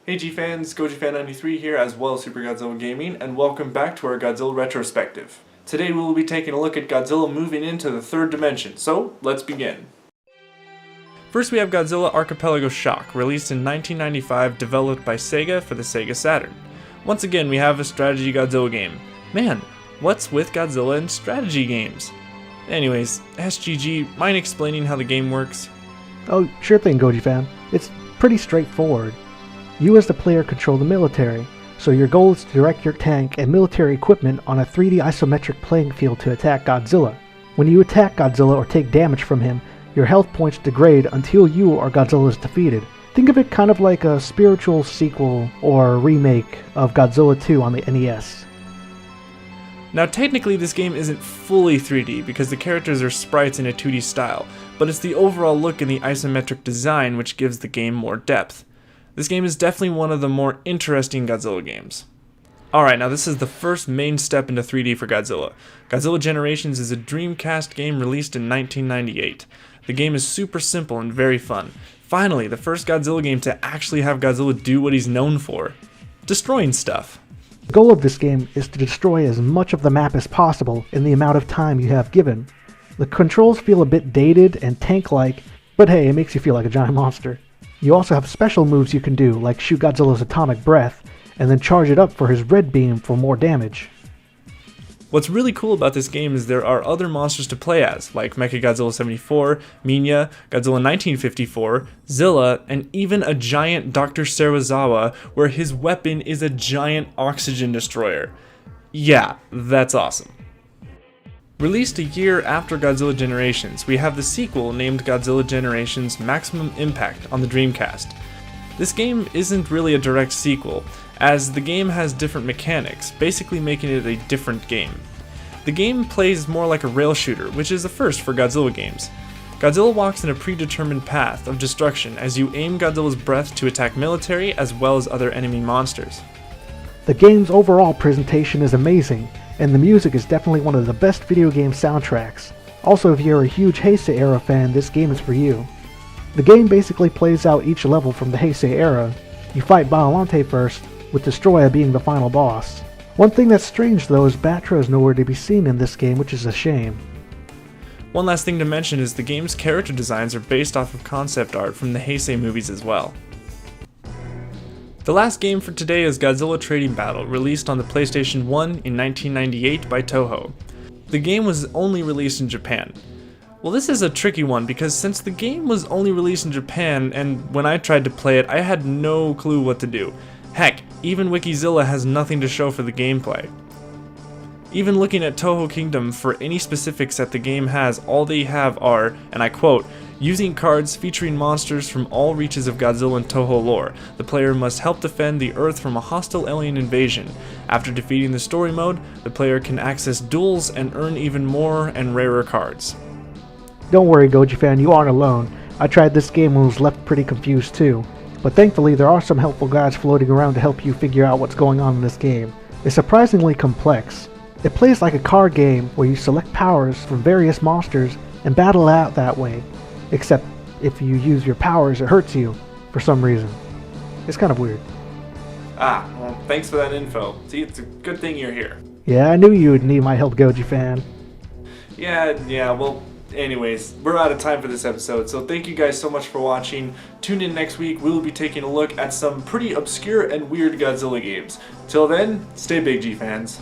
Hey G fans, GoGFan93 here as well as Super Godzilla Gaming, and welcome back to our Godzilla Retrospective. Today we will be taking a look at Godzilla moving into the third dimension, so let's begin. First we have Godzilla Archipelago Shock, released in 1995, developed by Sega for the Sega Saturn. Once again we have a strategy Godzilla game. Man, what's with Godzilla and strategy games? Anyways, SGG, mind explaining how the game works? Oh, sure thing, Goji fan. It's pretty straightforward. You as the player control the military, so your goal is to direct your tank and military equipment on a 3D isometric playing field to attack Godzilla. When you attack Godzilla or take damage from him, your health points degrade until you or Godzilla is defeated. Think of it kind of like a spiritual sequel or remake of Godzilla 2 on the NES. Now technically this game isn't fully 3D because the characters are sprites in a 2D style, but it's the overall look and the isometric design which gives the game more depth. This game is definitely one of the more interesting Godzilla games. Alright, now this is the first main step into 3D for Godzilla. Godzilla Generations is a Dreamcast game released in 1998. The game is super simple and very fun. Finally, the first Godzilla game to actually have Godzilla do what he's known for: destroying stuff. The goal of this game is to destroy as much of the map as possible in the amount of time you have given. The controls feel a bit dated and tank-like, but hey, it makes you feel like a giant monster. You also have special moves you can do, like shoot Godzilla's atomic breath, and then charge it up for his red beam for more damage. What's really cool about this game is there are other monsters to play as, like Mechagodzilla 74, Minya, Godzilla 1954, Zilla, and even a giant Dr. Serizawa, where his weapon is a giant oxygen destroyer. Yeah, that's awesome. Released a year after Godzilla Generations, we have the sequel named Godzilla Generations Maximum Impact on the Dreamcast. This game isn't really a direct sequel, as the game has different mechanics, basically making it a different game. The game plays more like a rail shooter, which is a first for Godzilla games. Godzilla walks in a predetermined path of destruction as you aim Godzilla's breath to attack military as well as other enemy monsters. The game's overall presentation is amazing, and the music is definitely one of the best video game soundtracks. Also, if you're a huge Heisei era fan, this game is for you. The game basically plays out each level from the Heisei era. You fight Biollante first, with Destroya being the final boss. One thing that's strange though is Batra is nowhere to be seen in this game, which is a shame. One last thing to mention is the game's character designs are based off of concept art from the Heisei movies as well. The last game for today is Godzilla Trading Battle, released on the PlayStation 1 in 1998 by Toho. The game was only released in Japan. Well, this is a tricky one because since the game was only released in Japan and when I tried to play it, I had no clue what to do. Heck, even Wikizilla has nothing to show for the gameplay. Even looking at Toho Kingdom for any specifics that the game has, all they have are, and I quote, "Using cards featuring monsters from all reaches of Godzilla and Toho lore, the player must help defend the Earth from a hostile alien invasion. After defeating the story mode, the player can access duels and earn even more and rarer cards." Don't worry, Goji fan, you aren't alone. I tried this game and was left pretty confused too. But thankfully there are some helpful guides floating around to help you figure out what's going on in this game. It's surprisingly complex. It plays like a card game where you select powers from various monsters and battle out that way. Except if you use your powers, it hurts you for some reason. It's kind of weird. Well, thanks for that info. See, it's a good thing you're here. Yeah, I knew you would need my help, Goji fan. Yeah, well, anyways, we're out of time for this episode, so thank you guys so much for watching. Tune in next week, we will be taking a look at some pretty obscure and weird Godzilla games. Till then, stay big, G fans.